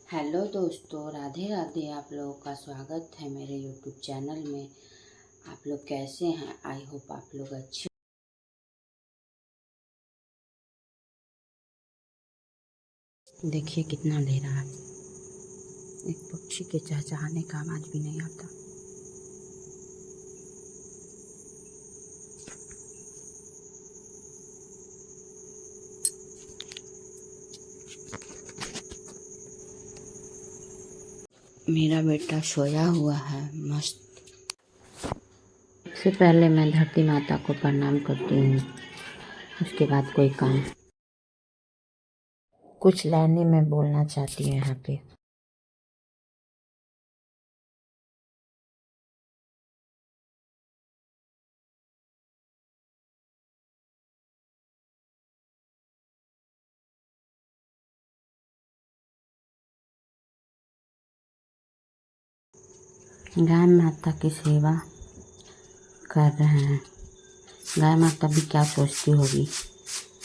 Hello दोस्तों, राधे राधे। आप लोगों का स्वागत है मेरे यूट्यूब चैनल में। आप लोग कैसे हैं? आई होप आप लोग अच्छे। देखिए कितना दे रहा है। एक पक्षी के चहचहाने का आवाज़ भी नहीं आता। मेरा बेटा सोया हुआ है मस्त। सबसे पहले मैं धरती माता को प्रणाम करती हूँ, उसके बाद कोई काम। कुछ लाइनें मैं बोलना चाहती हूँ यहाँ पे। गाय माता की सेवा कर रहे हैं। गाय माता भी क्या सोचती होगी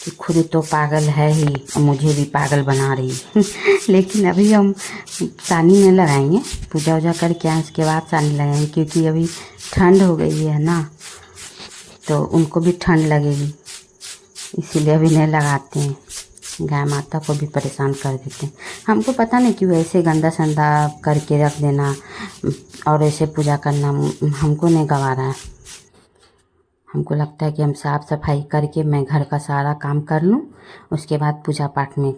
कि खुद तो पागल है ही और मुझे भी पागल बना रही। लेकिन अभी हम सानी नहीं लगाएंगे, पूजा वूजा करके आए उसके बाद सानी लगाएंगे, क्योंकि अभी ठंड हो गई है ना, तो उनको भी ठंड लगेगी, इसीलिए अभी नहीं लगाते हैं। गाय माता को भी परेशान कर देते हैं। हमको पता नहीं क्यों ऐसे गंदा संदा करके रख देना और ऐसे पूजा करना हमको नहीं गवारा है। हमको लगता है कि हम साफ़ सफाई करके मैं घर का सारा काम कर लूँ, उसके बाद पूजा पाठ में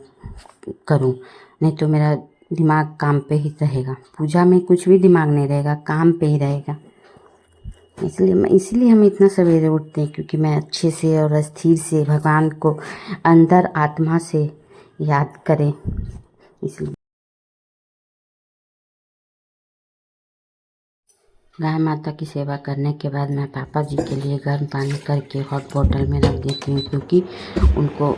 करूँ। नहीं तो मेरा दिमाग काम पे ही रहेगा। पूजा में कुछ भी दिमाग नहीं रहेगा, काम पे ही रहेगा। इसलिए हम इतना सवेरे उठते हैं, क्योंकि मैं अच्छे से और स्थिर से भगवान को अंदर आत्मा से याद करें, इसलिए। गाय माता की सेवा करने के बाद मैं पापा जी के लिए गर्म पानी करके हॉट बॉटल में रख देती हूँ, क्योंकि उनको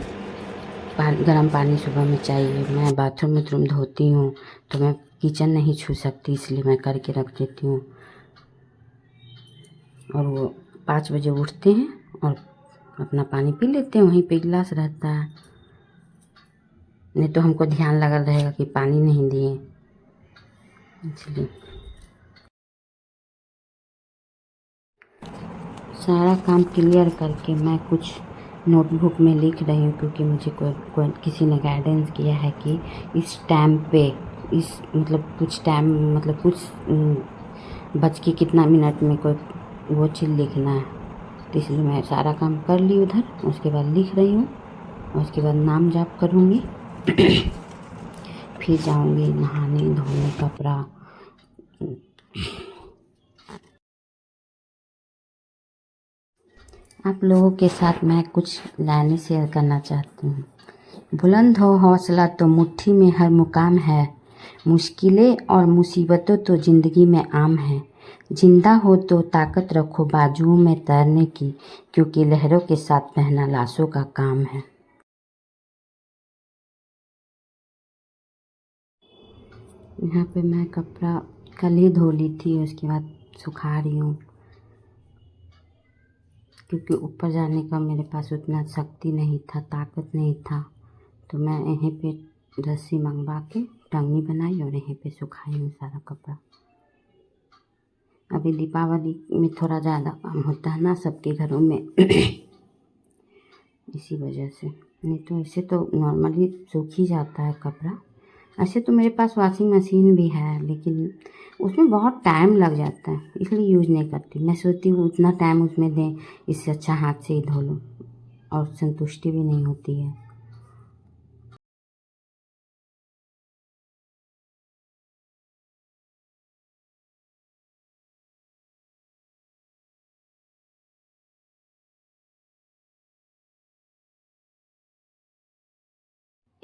गर्म पानी सुबह में चाहिए। मैं बाथरूम वाथरूम धोती हूँ तो मैं किचन नहीं छू सकती, इसलिए मैं करके रख देती हूँ। और वो 5 बजे उठते हैं और अपना पानी पी लेते हैं, वहीं पे गिलास रहता है। नहीं तो हमको ध्यान लगा रहेगा कि पानी नहीं दिए, इसलिए। सारा काम क्लियर करके मैं कुछ नोटबुक में लिख रही हूँ, क्योंकि मुझे कोई किसी ने गाइडेंस किया है कि इस टाइम पे इस कुछ टाइम कुछ बज के कितना मिनट में कोई वो चीज़ लिखना है। तो इसलिए मैं सारा काम कर ली उधर, उसके बाद लिख रही हूँ, उसके बाद नाम जाप करूँगी। फिर जाऊँगी नहाने धोने कपड़ा। आप लोगों के साथ मैं कुछ लाइनें शेयर करना चाहती हूँ। बुलंद हो हौसला तो मुट्ठी में हर मुकाम है, मुश्किलें और मुसीबतों तो ज़िंदगी में आम है। जिंदा हो तो ताकत रखो बाजुओं में तैरने की, क्योंकि लहरों के साथ बहना लाशों का काम है। यहाँ पे मैं कपड़ा कल ही धो ली थी, उसके बाद सुखा रही हूँ, क्योंकि ऊपर जाने का मेरे पास उतना शक्ति नहीं था, ताकत नहीं था। तो मैं यहीं पे रस्सी मंगवा के टंगनी बनाई और यहीं पे सुखाई हूँ सारा कपड़ा। अभी दीपावली में थोड़ा ज़्यादा काम होता है ना सबके घरों में, इसी वजह से। नहीं तो ऐसे तो नॉर्मली सूख ही जाता है कपड़ा। ऐसे तो मेरे पास वॉशिंग मशीन भी है, लेकिन उसमें बहुत टाइम लग जाता है, इसलिए यूज़ नहीं करती। मैं सोचती हूँ उतना टाइम उसमें दें, इससे अच्छा हाथ से ही धो लो, और संतुष्टि भी नहीं होती है।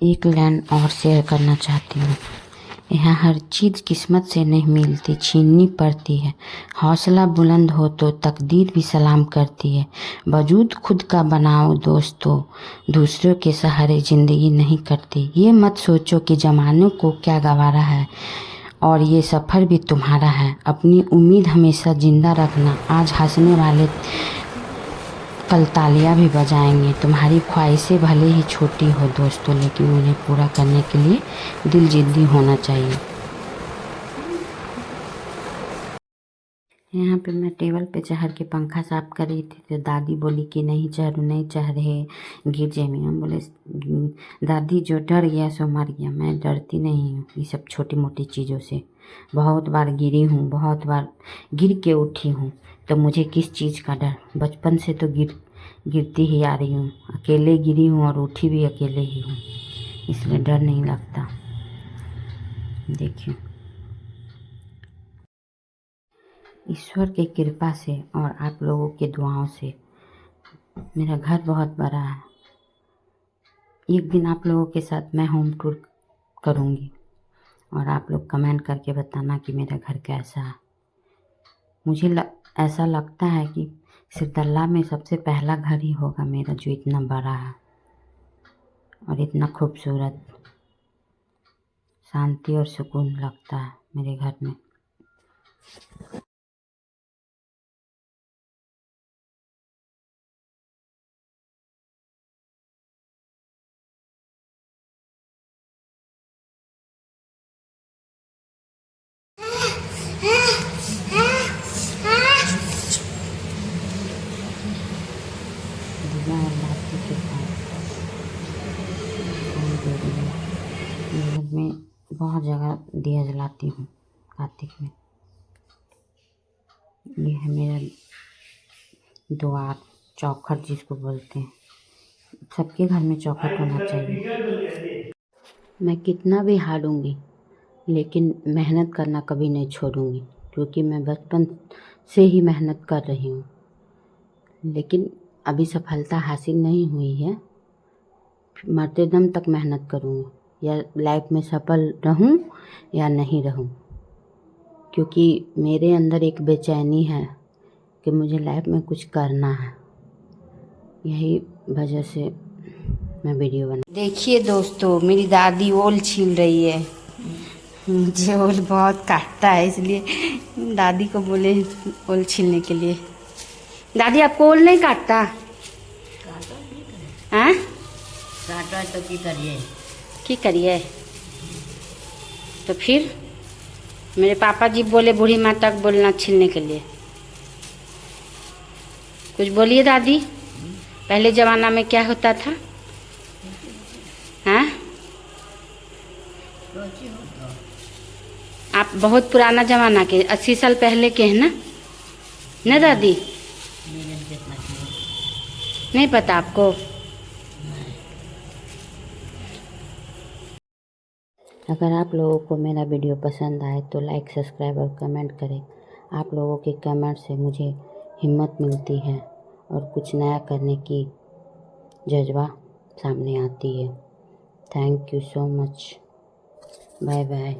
एक लाइन और शेयर करना चाहती हूँ। यहाँ हर चीज़ किस्मत से नहीं मिलती, छीननी पड़ती है। हौसला बुलंद हो तो तकदीर भी सलाम करती है। वजूद खुद का बनाओ दोस्तों, दूसरों के सहारे ज़िंदगी नहीं कटती। ये मत सोचो कि ज़माने को क्या गंवारा है, और ये सफ़र भी तुम्हारा है। अपनी उम्मीद हमेशा ज़िंदा रखना। आज हंसने वाले कल तालियां भी बजाएंगे। तुम्हारी ख्वाहिशें भले ही छोटी हो दोस्तों, लेकिन उन्हें पूरा करने के लिए दिल जिद्दी होना चाहिए। यहाँ पे मैं टेबल पे चढ़ के पंखा साफ कर रही थी तो दादी बोली कि नहीं चढ़ रहे, गिर जाएंगे। हम बोले दादी जो डर गया सो मर गया, मैं डरती नहीं हूँ ये सब छोटी मोटी चीज़ों से। बहुत बार गिरी हूँ, बहुत बार गिर के उठी हूँ, तो मुझे किस चीज़ का डर। बचपन से तो गिरती ही आ रही हूँ, अकेले गिरी हूँ और उठी भी अकेले ही हूँ, इसलिए डर नहीं लगता। देखिए ईश्वर की कृपा से और आप लोगों के दुआओं से मेरा घर बहुत बड़ा है। एक दिन आप लोगों के साथ मैं होम टूर करूँगी और आप लोग कमेंट करके बताना कि मेरा घर कैसा है। मुझे ऐसा लगता है कि सिरदल्ला में सबसे पहला घर ही होगा मेरा जो इतना बड़ा है और इतना खूबसूरत। शांति और सुकून लगता है मेरे घर में। घर में बहुत जगह दिया जलाती हूँ कार्तिक में। ये है मेरा द्वार, चौखट जिसको बोलते हैं। सबके घर में चौखट होना चाहिए। मैं कितना भी हारूंगी लेकिन मेहनत करना कभी नहीं छोड़ूंगी, क्योंकि मैं बचपन से ही मेहनत कर रही हूँ। लेकिन अभी सफलता हासिल नहीं हुई है, मरते दम तक मेहनत करूँगी, या लाइफ में सफल रहूँ या नहीं रहूँ, क्योंकि मेरे अंदर एक बेचैनी है कि मुझे लाइफ में कुछ करना है। यही वजह से मैं वीडियो बना। देखिए दोस्तों, मेरी दादी ओल छील रही है। मुझे ओल बहुत काटता है, इसलिए दादी को बोले ओल छीलने के लिए। दादी आपको ओल नहीं काटता? हाँ काटा तो की करिए। तो फिर मेरे पापा जी बोले बूढ़ी माता को बोलना छीलने के लिए। कुछ बोलिए दादी, पहले ज़माना में क्या होता था? हाँ आप बहुत पुराना ज़माना के, 80 साल पहले के हैं ना दादी? नहीं पता आपको? अगर आप लोगों को मेरा वीडियो पसंद आए तो लाइक, सब्सक्राइब और कमेंट करें। आप लोगों के कमेंट से मुझे हिम्मत मिलती है और कुछ नया करने की जज्बा सामने आती है। Thank you so much. Bye bye.